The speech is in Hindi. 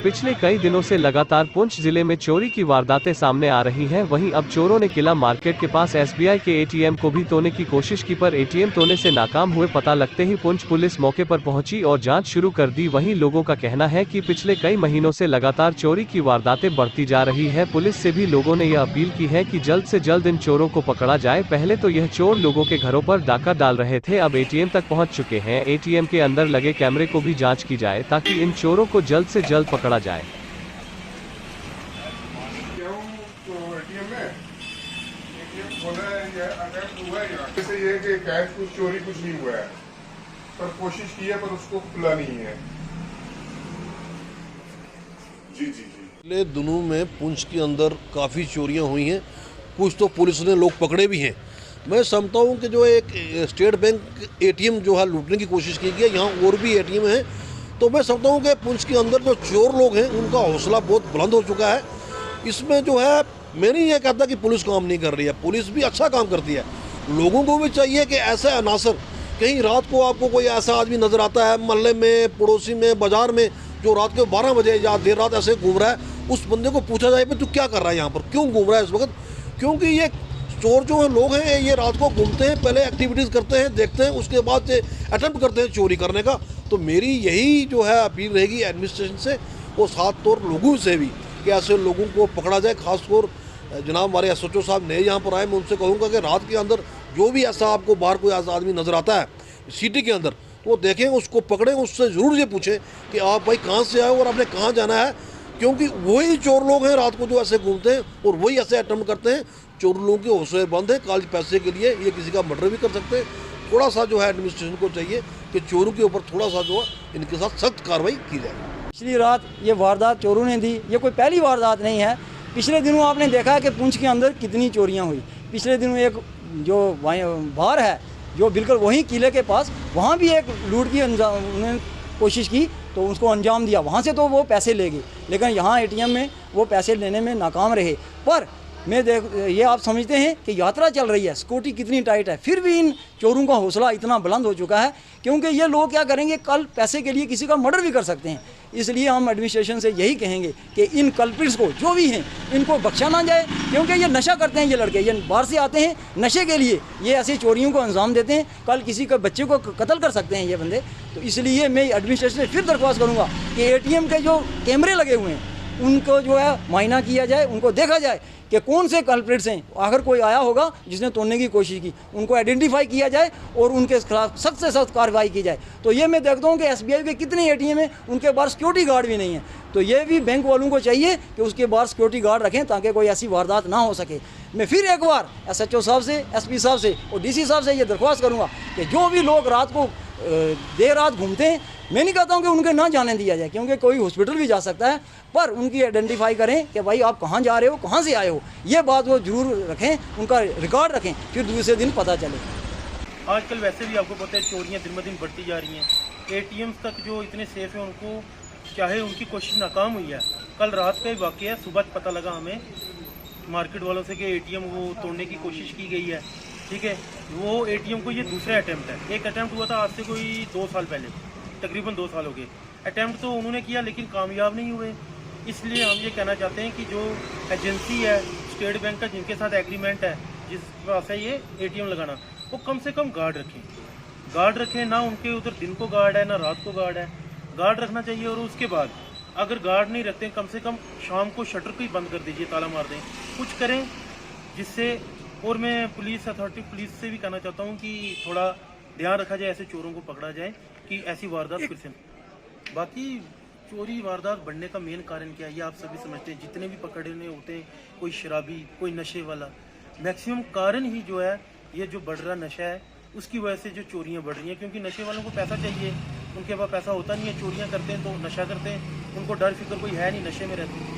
पिछले कई दिनों से लगातार पुंछ जिले में चोरी की वारदातें सामने आ रही हैं। वहीं अब चोरों ने किला मार्केट के पास एसबीआई के एटीएम को भी तोड़ने की कोशिश की, पर एटीएम तोड़ने से नाकाम हुए। पता लगते ही पुंछ पुलिस मौके पर पहुंची और जांच शुरू कर दी। वहीं लोगों का कहना है कि पिछले कई महीनों से लगातार चोरी की वारदातें बढ़ती जा रही है। पुलिस से भी लोगों ने यह अपील की है कि जल्द से जल्द इन चोरों को पकड़ा जाए। पहले तो यह चोर लोगों के घरों पर डाका डाल रहे थे, अब एटीएम तक पहुँच चुके हैं। एटीएम के अंदर लगे कैमरे को भी जाँच की जाए ताकि इन चोरों को जल्द से जल्द पकड़ा जाए। जैसे ये कि कैश कुछ चोरी कुछ नहीं हुआ है, पर कोशिश की है पर उसको खुला नहीं है। जी। पिछले दिनों में पुंछ के अंदर काफ़ी चोरियां हुई हैं, कुछ तो पुलिस ने लोग पकड़े भी हैं। मैं समझता हूं कि जो एक स्टेट बैंक एटीएम जो है लूटने की कोशिश की गई है, यहाँ और भी एटीएम हैं। तो मैं समझता हूं कि पुंछ के अंदर जो चोर लोग हैं उनका हौसला बहुत बुलंद हो चुका है। इसमें जो है मैं नहीं ये कहता कि पुलिस काम नहीं कर रही है, पुलिस भी अच्छा काम करती है। लोगों को भी चाहिए कि ऐसे अनासर, कहीं रात को आपको कोई ऐसा आदमी नज़र आता है मोहल्ले में, पड़ोसी में, बाज़ार में, जो रात के 12 बजे या देर रात ऐसे घूम रहा है, उस बंदे को पूछा जाए भाई तू क्या कर रहा है यहाँ पर, क्यों घूम रहा है इस वक्त। क्योंकि ये चोर जो है लोग हैं, ये रात को घूमते हैं, पहले एक्टिविटीज़ करते हैं, देखते हैं, उसके बाद से अटेम्प्ट करते हैं चोरी करने का। तो मेरी यही जो है अपील रहेगी एडमिनिस्ट्रेशन से और साथ तौर लोगों से भी कि ऐसे लोगों को पकड़ा जाए। खासतौर जनाब हमारे एसएचओ साहब नए यहाँ पर आए, मैं उनसे कहूँगा कि रात के अंदर जो भी ऐसा आपको बाहर कोई ऐसा आदमी नज़र आता है सिटी के अंदर, तो वो देखें, उसको पकड़ें, उससे ज़रूर ये पूछें कि आप भाई कहाँ से आए और आपने कहाँ जाना है। क्योंकि वही चोर लोग हैं रात को जो ऐसे घूमते हैं और वही ऐसे अटेम्प्ट करते हैं। चोर लोगों के हौसले बंद है, काल पैसे के लिए ये किसी का मर्डर भी कर सकते हैं। थोड़ा सा जो है एडमिनिस्ट्रेशन को चाहिए कि चोरों के ऊपर थोड़ा सा जो है इनके साथ सख्त कार्रवाई की जाए। पिछली रात ये वारदात चोरों ने दी, ये कोई पहली वारदात नहीं है। पिछले दिनों आपने देखा है कि पुंछ के अंदर कितनी चोरियां हुई। पिछले दिनों एक जो बार है जो बिल्कुल वहीं किले के पास, वहाँ भी एक लूट की उन्होंने कोशिश की तो उसको अंजाम दिया, वहाँ से तो वो पैसे ले गए, लेकिन यहाँ एटीएम में वो पैसे लेने में नाकाम रहे। पर ये आप समझते हैं कि यात्रा चल रही है, सिक्योरिटी कितनी टाइट है, फिर भी इन चोरों का हौसला इतना बुलंद हो चुका है। क्योंकि ये लोग क्या करेंगे, कल पैसे के लिए किसी का मर्डर भी कर सकते हैं। इसलिए हम एडमिनिस्ट्रेशन से यही कहेंगे कि इन कल्प्रिट्स को जो भी हैं इनको बख्शा ना जाए। क्योंकि ये नशा करते हैं, ये लड़के ये बाहर से आते हैं नशे के लिए, ये ऐसी चोरियों को अंजाम देते हैं, कल किसी के बच्चे को कत्ल कर सकते हैं ये बंदे। तो इसलिए मैं एडमिनिस्ट्रेशन से फिर दरख्वास्त करूँगा कि एटीएम के जो कैमरे लगे हुए हैं उनको जो है मुआयना किया जाए, उनको देखा जाए कि कौन से कल्प्रिट्स हैं। अगर कोई आया होगा जिसने तोड़ने की कोशिश की, उनको आइडेंटिफाई किया जाए और उनके खिलाफ सख्त से सख्त कार्रवाई की जाए। तो ये मैं देखता हूँ कि एसबीआई के कितने एटीएम हैं, उनके बाहर सिक्योरिटी गार्ड भी नहीं है। तो ये भी बैंक वालों को चाहिए कि उसके बाहर सिक्योरिटी गार्ड रखें ताकि कोई ऐसी वारदात ना हो सके। मैं फिर एक बार एसएचओ साहब से, एसपी साहब से और डीसी साहब से ये दरख्वास्त करूँगा कि जो भी लोग रात को देर रात घूमते हैं, मैं नहीं कहता हूँ कि उनके ना जाने दिया जाए, क्योंकि कोई हॉस्पिटल भी जा सकता है, पर उनकी आइडेंटिफाई करें कि भाई आप कहाँ जा रहे हो, कहाँ से आए हो, ये बात वो जरूर रखें, उनका रिकॉर्ड रखें, फिर दूसरे दिन पता चले। आजकल वैसे भी आपको पता है चोरियाँ दिन ब दिन बढ़ती जा रही हैं। एटीएम्स तक जो इतने सेफ हैं उनको चाहे उनकी कोशिश नाकाम हुई है। कल रात का ही वाक़या है, सुबह पता लगा हमें मार्केट वालों से कि एटीएम वो तोड़ने की कोशिश की गई है। ठीक है, वो एटीएम को ये दूसरा अटैम्प्ट है। एक अटैम्प्ट हुआ था आज से कोई 2 साल पहले, तकरीबन 2 साल हो गए। अटैम्प्ट तो उन्होंने किया लेकिन कामयाब नहीं हुए। इसलिए हम ये कहना चाहते हैं कि जो एजेंसी है स्टेट बैंक का, जिनके साथ एग्रीमेंट है, जिस पास है ये एटीएम लगाना, वो कम से कम गार्ड रखें। ना उनके उधर दिन को गार्ड है ना रात को गार्ड है, गार्ड रखना चाहिए। और उसके बाद अगर गार्ड नहीं रखते, कम से कम शाम को शटर को ही बंद कर दीजिए, ताला मार दें, कुछ करें जिससे। और मैं पुलिस अथॉरिटी, पुलिस से भी कहना चाहता हूँ कि थोड़ा ध्यान रखा जाए, ऐसे चोरों को पकड़ा जाए कि ऐसी वारदात फिर से। बाकी चोरी वारदात बढ़ने का मेन कारण क्या है ये आप सभी समझते हैं। जितने भी पकड़ने होते हैं, कोई शराबी, कोई नशे वाला, मैक्सिमम कारण ही जो है ये जो बढ़ रहा नशा है, उसकी वजह से जो चोरियाँ बढ़ रही हैं। क्योंकि नशे वालों को पैसा चाहिए, उनके पास पैसा होता नहीं है, चोरियाँ करते हैं तो नशा करते हैं, उनको डर फिक्र कोई है नहीं, नशे में रहते हैं।